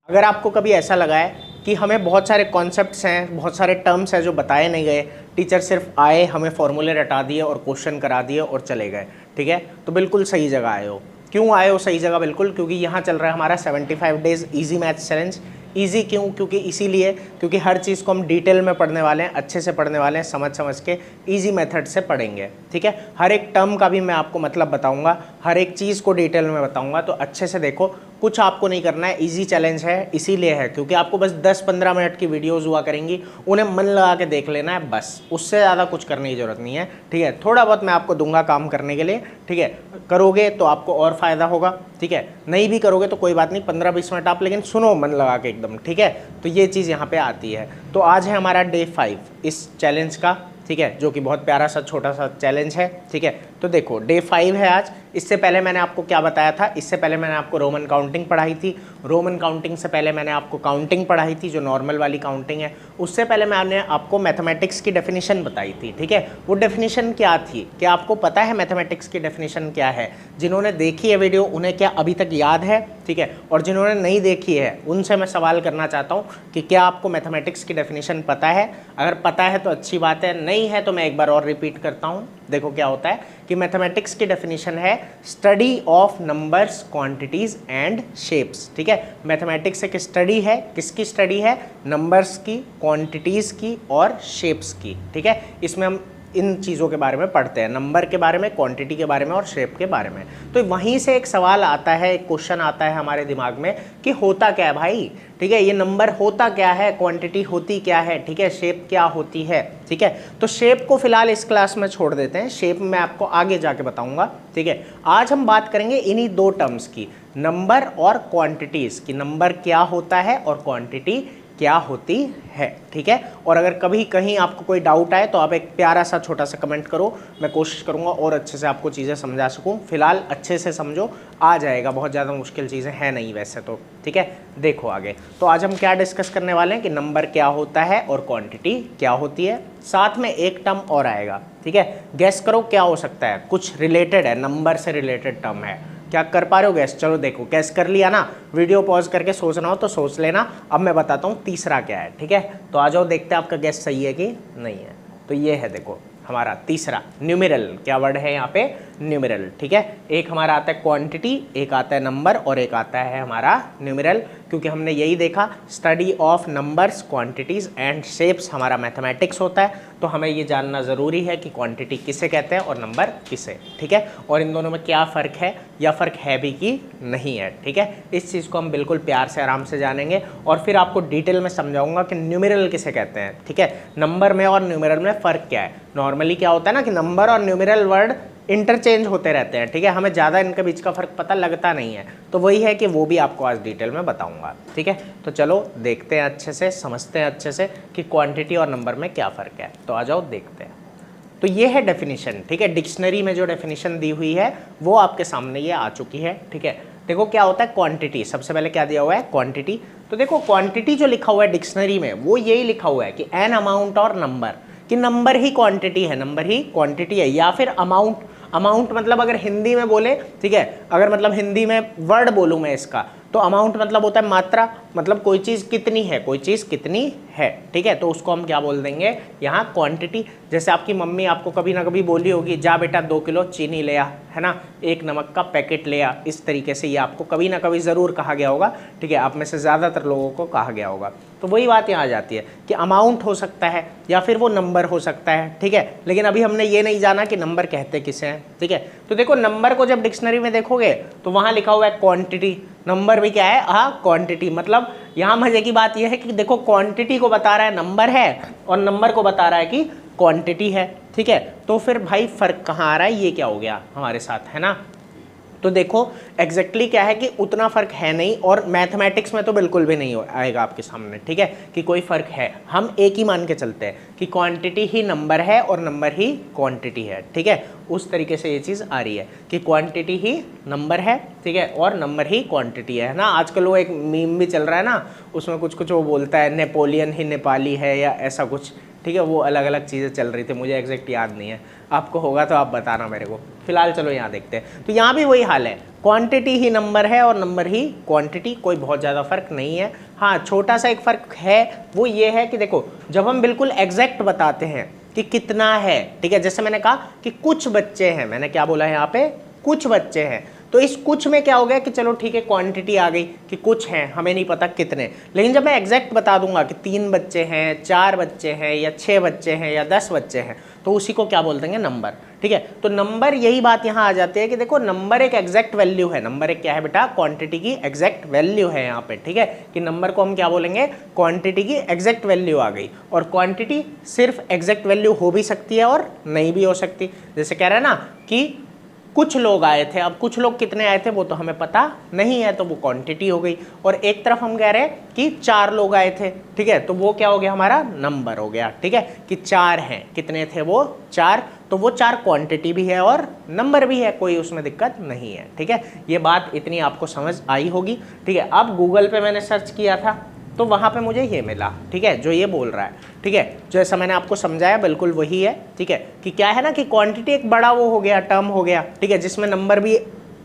अगर आपको कभी ऐसा लगा है कि हमें बहुत सारे कॉन्सेप्ट्स हैं, बहुत सारे टर्म्स हैं जो बताए नहीं गए, टीचर सिर्फ आए, हमें फॉर्मूले रटा दिए और क्वेश्चन करा दिए और चले गए, ठीक है, तो बिल्कुल सही जगह आए हो। क्यों आए हो सही जगह? बिल्कुल, क्योंकि यहाँ चल रहा है हमारा 75 days easy maths challenge. Easy क्यों? क्योंकि इसीलिए क्योंकि हर चीज़ को हम डिटेल में पढ़ने वाले हैं, अच्छे से पढ़ने वाले हैं, समझ समझ के इजी मेथड से पढ़ेंगे, ठीक है। हर एक टर्म का भी मैं आपको मतलब बताऊंगा, हर एक चीज़ को डिटेल में बताऊंगा, तो अच्छे से देखो। कुछ आपको नहीं करना है, इजी चैलेंज है, इसीलिए है क्योंकि आपको बस 10-15 मिनट की वीडियोज़ हुआ करेंगी, उन्हें मन लगा के देख लेना है बस, उससे ज़्यादा कुछ करने की ज़रूरत नहीं है, ठीक है। थोड़ा बहुत मैं आपको दूंगा काम करने के लिए, ठीक है। करोगे तो आपको और फ़ायदा होगा, ठीक है। नहीं भी करोगे तो कोई बात नहीं, 15-20 मिनट आप लेकिन सुनो मन लगा के एकदम, ठीक है। तो ये चीज़ यहाँ पे आती है। तो आज है हमारा डे 5 इस चैलेंज का, ठीक है, जो कि बहुत प्यारा सा छोटा सा चैलेंज है, ठीक है। तो देखो डे 5 है आज। इससे पहले मैंने आपको क्या बताया था? इससे पहले मैंने आपको रोमन काउंटिंग पढ़ाई थी। रोमन काउंटिंग से पहले मैंने आपको काउंटिंग पढ़ाई थी, जो नॉर्मल वाली काउंटिंग है। उससे पहले मैंने आपको मैथमेटिक्स की डेफिनेशन बताई थी, ठीक है। वो डेफिनेशन क्या थी? क्या आपको पता है मैथमेटिक्स की डेफिनेशन क्या है? जिन्होंने देखी है वीडियो उन्हें क्या अभी तक याद है, ठीक है। और जिन्होंने नहीं देखी है उनसे मैं सवाल करना चाहता हूँ कि क्या आपको मैथमेटिक्स की डेफिनेशन पता है? अगर पता है तो अच्छी बात है, नहीं है तो मैं एक बार और रिपीट करता हूँ। देखो क्या होता है कि मैथमेटिक्स की डेफिनेशन है study of numbers, quantities and shapes, ठीक है। मैथमेटिक्स एक स्टडी है, किसकी स्टडी है? नंबर्स की, क्वांटिटीज की और शेप्स की, ठीक है। इसमें हम इन चीज़ों के बारे में पढ़ते हैं, नंबर के बारे में, क्वांटिटी के बारे में और शेप के बारे में। तो वहीं से एक सवाल आता है, एक क्वेश्चन आता है हमारे दिमाग में कि होता क्या है भाई, ठीक है। ये नंबर होता क्या है, क्वांटिटी होती क्या है, ठीक है, शेप क्या होती है, ठीक है। तो शेप को फिलहाल इस क्लास में छोड़ देते हैं, शेप मैं आपको आगे जाके बताऊंगा, ठीक है। आज हम बात करेंगे इन्हीं दो टर्म्स की, नंबर और क्वांटिटीज़ की। नंबर क्या होता है और क्वांटिटी क्या होती है, ठीक है। और अगर कभी कहीं आपको कोई डाउट आए तो आप एक प्यारा सा छोटा सा कमेंट करो, मैं कोशिश करूंगा और अच्छे से आपको चीज़ें समझा सकूं। फिलहाल अच्छे से समझो, आ जाएगा, बहुत ज़्यादा मुश्किल चीज़ें हैं नहीं वैसे तो, ठीक है। देखो आगे, तो आज हम क्या डिस्कस करने वाले हैं कि नंबर क्या होता है और क्वांटिटी क्या होती है। साथ में एक टर्म और आएगा, ठीक है। गैस करो क्या हो सकता है, कुछ रिलेटेड है, नंबर से रिलेटेड टर्म है। क्या कर पा रहे हो गैस? चलो देखो, गैस कर लिया ना? वीडियो पॉज करके सोचना हो तो सोच लेना। अब मैं बताता हूँ तीसरा क्या है, ठीक है। तो आ जाओ, देखते हैं आपका गैस सही है कि नहीं है। तो ये है देखो हमारा तीसरा, न्यूमेरल। क्या वर्ड है यहाँ पे? न्यूमेरल, ठीक है। एक हमारा आता है क्वांटिटी, एक आता है नंबर और एक आता है हमारा न्यूमेरल, क्योंकि हमने यही देखा study of numbers, quantities and shapes हमारा मैथमेटिक्स होता है। तो हमें ये जानना ज़रूरी है कि क्वांटिटी किसे कहते हैं और नंबर किसे, ठीक है। और इन दोनों में क्या फ़र्क है या फ़र्क है भी कि नहीं है, ठीक है। इस चीज़ को हम बिल्कुल प्यार से आराम से जानेंगे और फिर आपको डिटेल में समझाऊंगा कि न्यूमेरल किसे कहते हैं, ठीक है। नंबर में और न्यूमेरल में फ़र्क क्या है। नॉर्मली क्या होता है ना कि नंबर और न्यूमेरल वर्ड इंटरचेंज होते रहते हैं, ठीक है। हमें ज़्यादा इनके बीच का फ़र्क पता लगता नहीं है, तो वही है कि वो भी आपको आज डिटेल में बताऊंगा, ठीक है। तो चलो देखते हैं अच्छे से, समझते हैं अच्छे से कि क्वांटिटी और नंबर में क्या फ़र्क है। तो आ जाओ देखते हैं। तो ये है डेफिनेशन, ठीक है। डिक्शनरी में जो डेफिनेशन दी हुई है वो आपके सामने ये आ चुकी है, ठीक है। देखो क्या होता है क्वांटिटी, सबसे पहले क्या दिया हुआ है? क्वांटिटी। तो देखो क्वांटिटी जो लिखा हुआ है डिक्शनरी में वो यही लिखा हुआ है कि एन अमाउंट और नंबर, कि नंबर ही क्वांटिटी है, नंबर ही क्वांटिटी है। या फिर अमाउंट, अमाउंट मतलब अगर हिंदी में बोले, ठीक है, अगर मतलब हिंदी में वर्ड बोलूँ मैं इसका, तो अमाउंट मतलब होता है मात्रा, मतलब कोई चीज़ कितनी है, कोई चीज़ कितनी है, ठीक है। तो उसको हम क्या बोल देंगे यहाँ? क्वांटिटी। जैसे आपकी मम्मी आपको कभी ना कभी बोली होगी, जा बेटा 2 किलो चीनी ले आ, है ना, 1 नमक का पैकेट ले आ। इस तरीके से ये आपको कभी ना कभी ज़रूर कहा गया होगा, ठीक है। आप में से ज़्यादातर लोगों को कहा गया होगा। तो वही बात यहाँ आ जाती है कि अमाउंट हो सकता है या फिर वो नंबर हो सकता है, ठीक है। लेकिन अभी हमने ये नहीं जाना कि नंबर कहते किसे हैं, ठीक है। तो देखो नंबर को जब डिक्शनरी में देखोगे तो वहाँ लिखा हुआ है क्वांटिटी, नंबर भी क्या है? हाँ, क्वांटिटी। मतलब यहाँ मजे की बात यह है कि देखो क्वांटिटी को बता रहा है नंबर है और नंबर को बता रहा है कि क्वांटिटी है, ठीक है। तो फिर भाई फर्क कहाँ आ रहा है? ये क्या हो गया हमारे साथ, है ना। तो देखो एग्जैक्टली क्या है कि उतना फ़र्क है नहीं, और मैथमेटिक्स में तो बिल्कुल भी नहीं आएगा आपके सामने, ठीक है, कि कोई फ़र्क है। हम एक ही मान के चलते हैं कि क्वांटिटी ही नंबर है और नंबर ही क्वांटिटी है, ठीक है। उस तरीके से ये चीज़ आ रही है कि क्वांटिटी ही नंबर है, ठीक है, और नंबर ही क्वांटिटी है ना। आजकल वो एक मीम भी चल रहा है ना, उसमें कुछ कुछ वो बोलता है नेपोलियन ही नेपाली है या ऐसा कुछ, ठीक है, वो अलग अलग चीज़ें चल रही थी, मुझे एग्जैक्ट याद नहीं है, आपको होगा तो आप बताना मेरे को। फिलहाल चलो यहाँ देखते हैं। तो यहाँ भी वही हाल है, क्वांटिटी ही नंबर है और नंबर ही क्वांटिटी, कोई बहुत ज़्यादा फर्क नहीं है। हाँ, छोटा सा एक फ़र्क है, वो ये है कि देखो जब हम बिल्कुल एग्जैक्ट बताते हैं कि कितना है, ठीक है, जैसे मैंने कहा कि कुछ बच्चे हैं, मैंने क्या बोला है यहाँ पे, कुछ बच्चे हैं, तो इस कुछ में क्या हो गया कि चलो ठीक है क्वांटिटी आ गई कि कुछ हैं, हमें नहीं पता कितने। लेकिन जब मैं एग्जैक्ट बता दूंगा कि 3 बच्चे हैं, 4 बच्चे हैं, या 6 बच्चे हैं, या 10 बच्चे हैं, तो उसी को क्या बोल देंगे, नंबर। ठीक है, तो नंबर, यही बात यहाँ आ जाती है कि देखो नंबर एक एग्जैक्ट वैल्यू है। नंबर एक क्या है बेटा, क्वांटिटी की एग्जैक्ट वैल्यू है यहाँ पे। ठीक है, कि नंबर को हम क्या बोलेंगे, क्वांटिटी की एग्जैक्ट वैल्यू आ गई। और क्वांटिटी सिर्फ एग्जैक्ट वैल्यू हो भी सकती है और नहीं भी हो सकती। जैसे कह रहे हैं ना कि कुछ लोग आए थे, अब कुछ लोग कितने आए थे वो तो हमें पता नहीं है, तो वो क्वांटिटी हो गई। और एक तरफ हम कह रहे हैं कि 4 लोग आए थे, ठीक है, तो वो क्या हो गया, हमारा नंबर हो गया। ठीक है, कि 4 हैं, कितने थे वो 4, तो वो 4 क्वांटिटी भी है और नंबर भी है, कोई उसमें दिक्कत नहीं है। ठीक है, ये बात इतनी आपको समझ आई होगी। ठीक है, अब गूगल पे मैंने सर्च किया था तो वहाँ पे मुझे ये मिला, ठीक है, जो ये बोल रहा है। ठीक है, जो ऐसा मैंने आपको समझाया बिल्कुल वही है। ठीक है, कि क्या है ना कि क्वांटिटी एक बड़ा वो हो गया, टर्म हो गया, ठीक है, जिसमें नंबर भी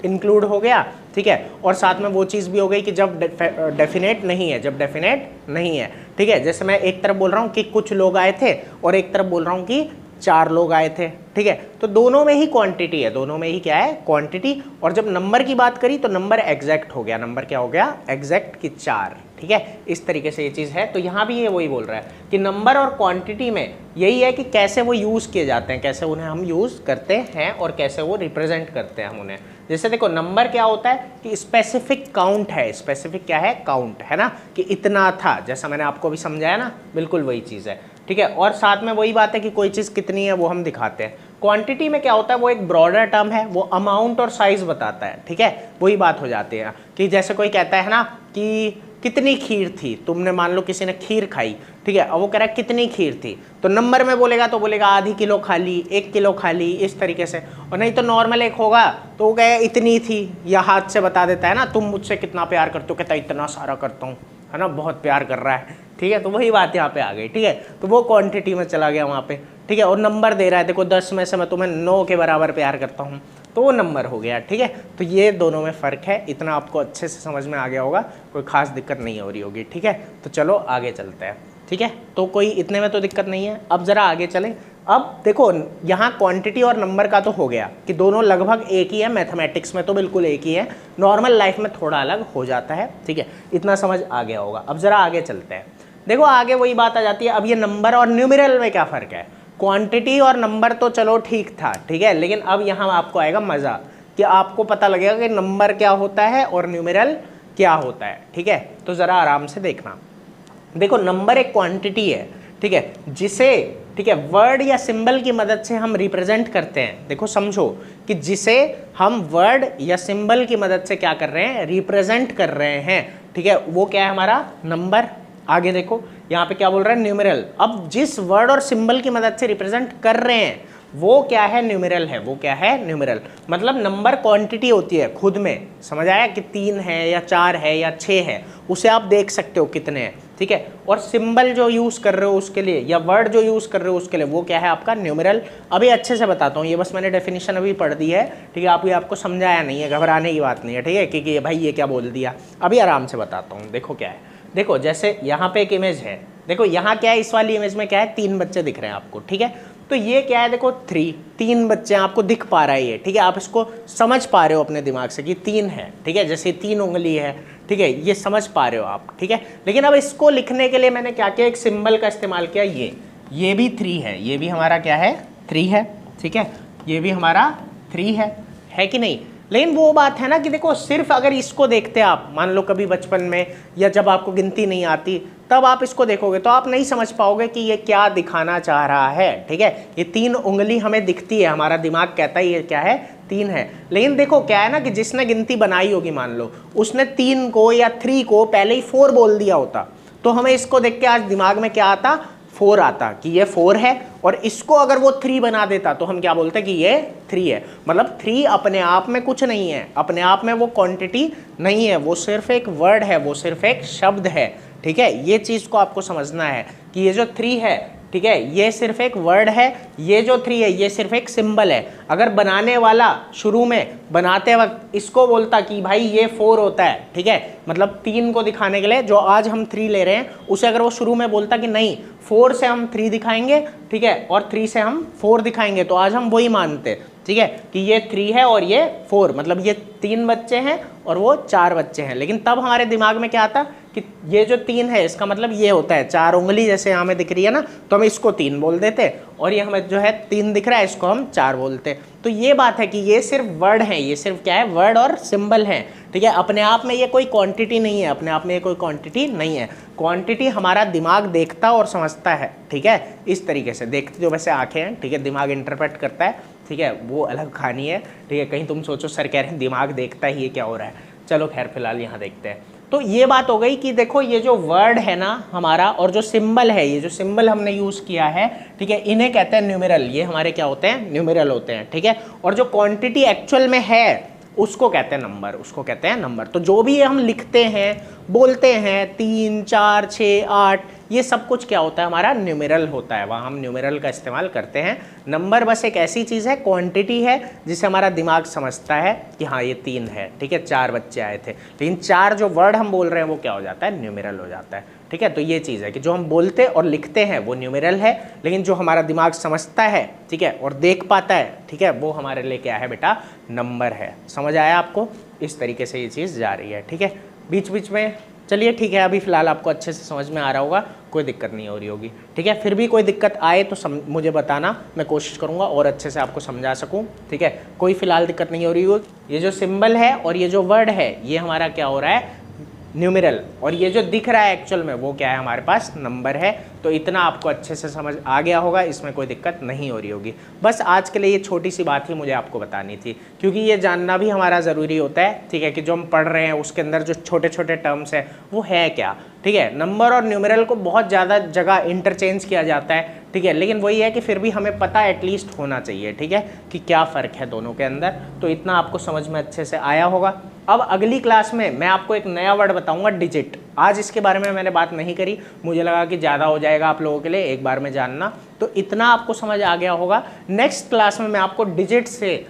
इंक्लूड हो गया। ठीक है, और साथ में वो चीज़ भी हो गई कि जब डेफिनेट नहीं है, जब डेफिनेट नहीं है। ठीक है, जैसे मैं एक तरफ बोल रहा हूँ कि कुछ लोग आए थे और एक तरफ बोल रहा हूँ कि 4 लोग आए थे। ठीक है, तो दोनों में ही क्वांटिटी है, दोनों में ही क्या है, क्वांटिटी। और जब नंबर की बात करी तो नंबर एग्जैक्ट हो गया, नंबर क्या हो गया, एग्जैक्ट की 4। ठीक है, इस तरीके से ये चीज़ है। तो यहाँ भी ये वही बोल रहा है कि नंबर और क्वांटिटी में यही है कि कैसे वो यूज़ किए जाते हैं, कैसे उन्हें हम यूज़ करते हैं और कैसे वो रिप्रेजेंट करते हैं हम उन्हें। जैसे देखो नंबर क्या होता है कि स्पेसिफिक काउंट है, स्पेसिफिक क्या है, काउंट है ना, कि इतना था, जैसा मैंने आपको अभी समझाया ना, बिल्कुल वही चीज़ है। ठीक है, और साथ में वही बात है कि कोई चीज़ कितनी है वो हम दिखाते हैं। क्वांटिटी में क्या होता है, वो एक ब्रॉडर टर्म है, वो अमाउंट और साइज बताता है। ठीक है, वही बात हो जाती है कि जैसे कोई कहता है ना कि कितनी खीर थी, तुमने मान लो किसी ने खीर खाई, ठीक है, अब वो कह रहा है कितनी खीर थी, तो नंबर में बोलेगा तो बोलेगा आधी किलो खा ली, 1 किलो खा ली, इस तरीके से। और नहीं तो नॉर्मल एक होगा तो वो कहेगा इतनी थी, या हाथ से बता देता है ना, तुम मुझसे कितना प्यार करते हो, कहता है इतना सारा करता हूँ, है ना, बहुत प्यार कर रहा है। ठीक है, तो वही बात यहाँ पे आ गई। ठीक है, तो वो क्वांटिटी में चला गया वहाँ पे। ठीक है, और नंबर दे रहा है, देखो 10 में से मैं तुम्हें 9 के बराबर प्यार करता हूँ, तो वो नंबर हो गया। ठीक है, तो ये दोनों में फ़र्क है, इतना आपको अच्छे से समझ में आ गया होगा, कोई ख़ास दिक्कत नहीं हो रही होगी। ठीक है, तो चलो आगे चलते हैं। ठीक है, तो कोई इतने में तो दिक्कत नहीं है। अब ज़रा आगे चलें। अब देखो यहाँ क्वांटिटी और नंबर का तो हो गया कि दोनों लगभग एक ही है, मैथमेटिक्स में तो बिल्कुल एक ही है, नॉर्मल लाइफ में थोड़ा अलग हो जाता है। ठीक है, इतना समझ आ गया होगा। अब ज़रा आगे चलते हैं। देखो आगे वही बात आ जाती है, अब ये नंबर और न्यूमेरल में क्या फ़र्क है। क्वांटिटी और नंबर तो चलो ठीक था, ठीक है, लेकिन अब यहाँ आपको आएगा मज़ा कि आपको पता लगेगा कि नंबर क्या होता है और न्यूमेरल क्या होता है। ठीक है, तो ज़रा आराम से देखना। देखो नंबर एक क्वांटिटी है, ठीक है, जिसे, ठीक है, वर्ड या सिंबल की मदद से हम रिप्रेजेंट करते हैं। देखो समझो कि जिसे हम वर्ड या सिंबल की मदद से क्या कर रहे हैं, रिप्रेजेंट कर रहे हैं। ठीक है, वो क्या है हमारा नंबर। आगे देखो यहाँ पे क्या बोल रहा है, न्यूमेरल। अब जिस वर्ड और सिंबल की मदद से रिप्रेजेंट कर रहे हैं वो क्या है, न्यूमेरल है। वो क्या है, न्यूमेरल। मतलब नंबर क्वांटिटी होती है खुद में, समझ आया, कि 3 है या 4 है या 6 है, उसे आप देख सकते हो कितने हैं। ठीक है, और सिंबल जो यूज़ कर रहे हो उसके लिए, या वर्ड जो यूज़ कर रहे हो उसके लिए, वो क्या है आपका न्यूमेरल। अभी अच्छे से बताता हूँ, ये बस मैंने डेफिनेशन अभी पढ़ दी है। ठीक है, आपको समझाया नहीं है, घबराने की बात नहीं है। ठीक है, क्योंकि भाई ये क्या बोल दिया, अभी आराम से बताता हूँ। देखो क्या है, देखो जैसे यहाँ पे एक इमेज है, देखो यहाँ क्या है, इस वाली इमेज में क्या है, 3 बच्चे दिख रहे हैं आपको। ठीक है, तो ये क्या है, देखो 3 बच्चे आपको दिख पा रहा है ये। ठीक है, आप इसको समझ पा रहे हो अपने दिमाग से कि 3 है। ठीक है, जैसे 3 उंगली है। ठीक है, ये समझ पा रहे हो आप। ठीक है, लेकिन अब इसको लिखने के लिए मैंने क्या किया, एक सिंबल का इस्तेमाल किया। ये भी 3 है, ये भी हमारा क्या है, 3 है। ठीक है, ये भी हमारा 3 है कि नहीं। लेकिन वो बात है ना कि देखो सिर्फ अगर इसको देखते आप, मान लो कभी बचपन में या जब आपको गिनती नहीं आती तब आप इसको देखोगे तो आप नहीं समझ पाओगे कि ये क्या दिखाना चाह रहा है। ठीक है, ये 3 उंगली हमें दिखती है, हमारा दिमाग कहता है ये क्या है, 3 है। लेकिन देखो क्या है ना कि जिसने गिनती बनाई होगी, मान लो उसने 3 को या 3 को पहले ही 4 बोल दिया होता, तो हमें इसको देख के आज दिमाग में क्या आता, 4 आता कि ये 4 है। और इसको अगर वो 3 बना देता तो हम क्या बोलते कि ये 3 है। मतलब 3 अपने आप में कुछ नहीं है, अपने आप में वो क्वांटिटी नहीं है, वो सिर्फ एक वर्ड है, वो सिर्फ एक शब्द है। ठीक है, ये चीज़ को आपको समझना है कि ये जो 3 है ठीक है, ये सिर्फ एक वर्ड है, ये जो 3 है ये सिर्फ एक सिंबल है। अगर बनाने वाला शुरू में बनाते वक्त इसको बोलता कि भाई ये 4 होता है, ठीक है, मतलब 3 को दिखाने के लिए जो आज हम 3 ले रहे हैं, उसे अगर वो शुरू में बोलता कि नहीं 4 से हम 3 दिखाएंगे, ठीक है, और 3 से हम 4 दिखाएंगे, तो आज हम वही मानते, ठीक है, कि ये 3 है और ये 4, मतलब ये 3 बच्चे हैं और वो 4 बच्चे हैं। लेकिन तब हमारे दिमाग में क्या आता कि ये जो 3 है इसका मतलब ये होता है 4 उंगली जैसे हमें दिख रही है ना, तो हम इसको 3 बोल देते, और ये हमें जो है 3 दिख रहा है इसको हम 4 बोलते। तो ये बात है कि ये सिर्फ वर्ड है, ये सिर्फ क्या है, वर्ड और सिंबल है, ठीक है, अपने आप में ये कोई क्वांटिटी नहीं है, अपने आप में ये कोई क्वांटिटी नहीं है। क्वांटिटी हमारा दिमाग देखता और समझता है, ठीक है, इस तरीके से देखती जो वैसे आंखें हैं, ठीक है, दिमाग इंटरप्रेट करता है, ठीक है, वो अलग कहानी है, ठीक है। कहीं तुम सोचो सर कह रहे हैं दिमाग देखता ही ये क्या हो रहा है, चलो खैर फिलहाल यहाँ देखते हैं। तो ये बात हो गई कि देखो ये जो वर्ड है ना हमारा और जो सिंबल है, ये जो सिंबल हमने यूज़ किया है, ठीक है, इन्हें कहते हैं न्यूमेरल, ये हमारे क्या होते हैं, न्यूमेरल होते हैं, ठीक है। और जो क्वांटिटी एक्चुअल में है उसको कहते हैं नंबर, उसको कहते हैं नंबर। तो जो भी हम लिखते हैं, बोलते हैं 3, 4, 6, 8, ये सब कुछ क्या होता है, हमारा न्यूमेरल होता है, वहाँ हम न्यूमेरल का इस्तेमाल करते हैं। नंबर बस एक ऐसी चीज़ है, क्वांटिटी है, जिसे हमारा दिमाग समझता है कि हाँ ये 3 है, ठीक है, 4 बच्चे आए थे, लेकिन 4 जो वर्ड हम बोल रहे हैं वो क्या हो जाता है, न्यूमेरल हो जाता है, ठीक है। तो ये चीज़ है कि जो हम बोलते और लिखते हैं वो न्यूमेरल है, लेकिन जो हमारा दिमाग समझता है, ठीक है, और देख पाता है, ठीक है, वो हमारे लिए क्या है बेटा, नंबर है। समझ आया आपको? इस तरीके से ये चीज़ जा रही है, ठीक है। बीच बीच में चलिए ठीक है, अभी फ़िलहाल आपको अच्छे से समझ में आ रहा होगा, कोई दिक्कत नहीं हो रही होगी, ठीक है। फिर भी कोई दिक्कत आए तो मुझे बताना, मैं कोशिश करूँगा और अच्छे से आपको समझा सकूँ, ठीक है। कोई फ़िलहाल दिक्कत नहीं हो रही होगी। ये जो सिंबल है और ये जो वर्ड है ये हमारा क्या हो रहा है, न्यूमेरल, और ये जो दिख रहा है एक्चुअल में वो क्या है, हमारे पास नंबर है। तो इतना आपको अच्छे से समझ आ गया होगा, इसमें कोई दिक्कत नहीं हो रही होगी। बस आज के लिए ये छोटी सी बात ही मुझे आपको बतानी थी, क्योंकि ये जानना भी हमारा ज़रूरी होता है, ठीक है, कि जो हम पढ़ रहे हैं उसके अंदर जो छोटे छोटे टर्म्स हैं वो है क्या, ठीक है। नंबर और न्यूमेरल को बहुत ज़्यादा जगह इंटरचेंज किया जाता है, ठीक है, लेकिन वही है कि फिर भी हमें पता एटलीस्ट होना चाहिए, ठीक है, कि क्या फ़र्क है दोनों के अंदर। तो इतना आपको समझ में अच्छे से आया होगा। अब अगली क्लास में मैं आपको एक नया वर्ड बताऊंगा, डिजिट। आज इसके बारे में मैंने बात नहीं करी, मुझे लगा कि ज़्यादा हो जाएगा आप लोगों के लिए एक बार में जानना, तो इतना आपको समझ आ गया होगा। नेक्स्ट क्लास में मैं आपको डिजिट से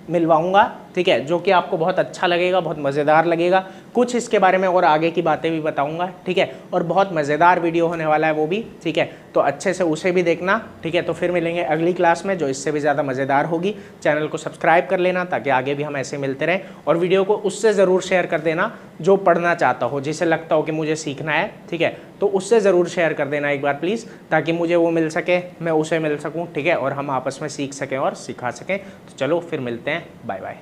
मिलवाऊंगा, ठीक है, जो कि आपको बहुत अच्छा लगेगा, बहुत मज़ेदार लगेगा। कुछ इसके बारे में और आगे की बातें भी बताऊंगा, ठीक है, और बहुत मज़ेदार वीडियो होने वाला है वो भी, ठीक है, तो अच्छे से उसे भी देखना, ठीक है। तो फिर मिलेंगे अगली क्लास में जो इससे भी ज़्यादा मज़ेदार होगी। चैनल को सब्सक्राइब कर लेना ताकि आगे भी हम ऐसे मिलते रहें, और वीडियो को उससे ज़रूर शेयर कर देना जो पढ़ना चाहता हो, जिसे लगता हो कि मुझे सीखना है, ठीक है, तो उससे ज़रूर शेयर कर देना एक बार प्लीज़, ताकि मुझे वो मिल सके, मैं उसे मिल सकूँ, ठीक है, और हम आपस में सीख सकें और सिखा सकें। तो चलो फिर मिलते हैं, बाय बाय।